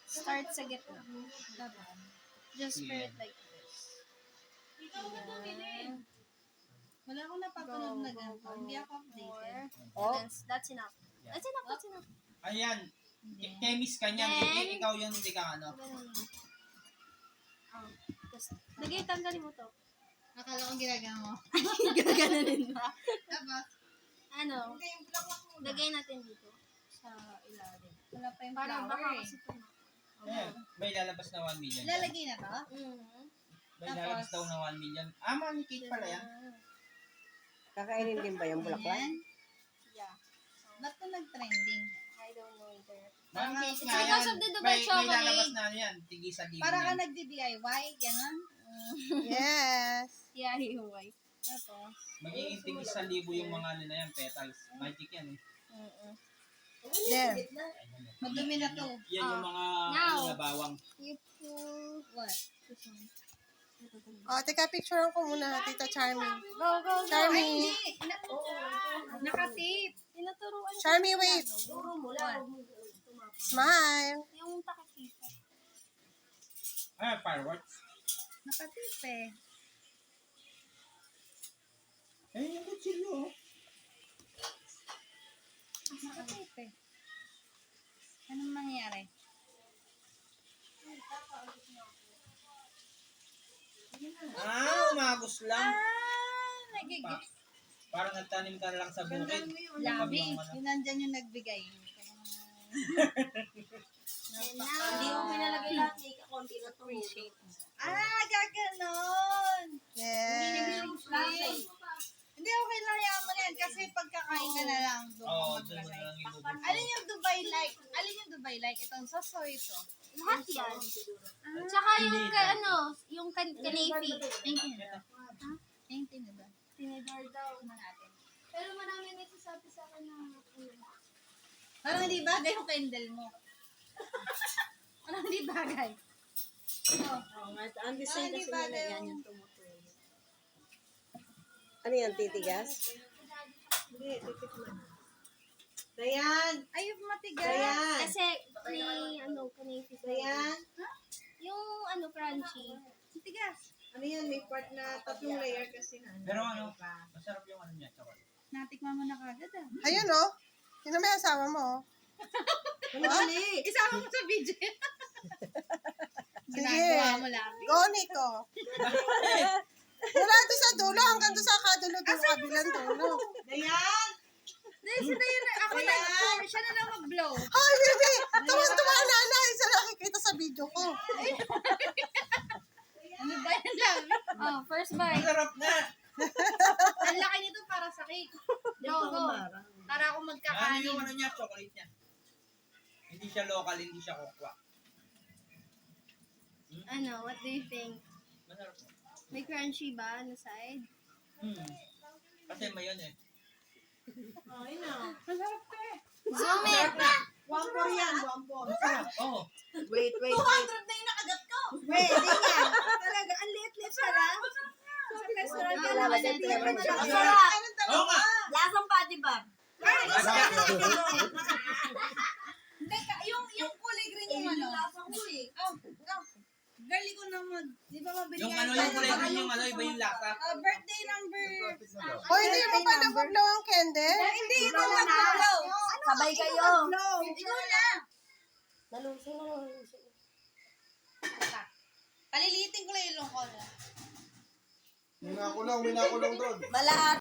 Start sa gitna. Just spread like this. Yeah. Wala akong napapanood na ganito. Hindi ako updated. Oh. That's enough. That's enough, that's enough. Ayan. Chemist ka niyan. Then, Ikaw yung hindi ka ano. Lagay, tanggalin mo to. Akala ko ginagawa mo. Gaganin ba? Tapos, Ano? Lagay natin dito. Sa ilalim. wala pa yung Para flower baka eh. kasi ito. Ayan. May lalabas na 1 million. Lalagay na to? May lalabas daw na 1 million. Ah, manikit pala yan. Kakainin din ba yung bulaklak? Ayan. Yeah. Ba't to nag-trending? I don't know either. Manikit It's nga because yan. of the Dubai May chocolate. lalabas na ano yan. Tigi sa libo Para ka yan. nagdi-DIY, gano'n? Yes. Yeah, yung white. Tapos, Magiging tigi sa libo yung mga ano na yan. Petals. Magic yan eh. There. madumi na to. Yan yung mga Now. ano na bawang. You pull What? this one. O, teka, picturean ko muna, Tita Charmy. Go, go, go. Charmy. Nakatip. Tinuturuan ko. Charmy, wait. Turo mo lang. Smile. Yung takakita. Ah, fireworks. Nakatip eh. Eh, yung kutsilyo. Nakatip eh. Anong mangyayari? Ah, umagos lang. Nagigit. Parang nagtanim ka lang sa bukid. Labi. Yung ano. Yung nandyan yung nagbigay. Hindi mo pinalagay lahat. May kakunti na appreciate. Gaganon. Yes. Hindi, okay lang yaman yan. Kasi pagkakain ka na lang, doon Oo, ka doon mo maglagay. na lang ibubulong. Alin yung Dubai like? Alin yung Dubai like? Itong sasoy ito. Lahat yan. Tsaka yung yung kanifi. Painting na ba? Painting na ba? Tinidor daw natin. Pero marami nagsasabi sa akin na Parang hindi bagay yung candle mo. Parang hindi bagay. Ang design kasi nila yan yung Ano yan, titigas? Hindi, titikman. Dayan! Ay, yung matigas. Dayan! kasi may kanifi. Dayan! Yung crunchy. Matigas. Ano yan, may part na 3 layer kasi na. Pero ano, masarap yung ano niya, chocolate. Natikman mo na kagad ah. Ayun oh. Yun may asawa mo oh. Mali! Isama mo sa video. Sige. Ginagawa mo lang. Go, Nico. Mula doon sa dulo hanggang doon sa kadulo doon sa kabilang dulo. Dayan! Dahil sila yun, ako nag-pour, siya na lang mag-blow. Hi, baby! Tuwan-tuwa na na. Isa nakikita sa video ko. Ano ba yan lang? Oh, first bite. Masarap na! Ang laki nito para sa cake. Go, go. Para ako Ano magkakain. yung ano niya, chocolate niya. Hindi siya local, hindi siya kokwa. What do you think? Masarap na. May crunchy ba on the side? Kasi mayon eh. Masarap ka eh. Zoom it! Wampor yan, wampor. Masarap, oo. Wait. 200 na yung nakagat ko. Wait, di yan. Talaga, ang liit-liit pala. Sa restaurant ka Wala naman. ba din flavor niya? Oo nga! Lasang pati ba? Hindi, yung kulay green yung ano. Girlie ko na di ba mabili Yung ano yung kulay green yung ano, iba yung lasa. Birthday number. Hoy, hindi mo pa nabublaw ang candle? Hindi, ito mag-blow. Sabay kayo. Ikaw na. Nalusong. Palilitin ko lang yung longkol. Minakulong doon. Malahat.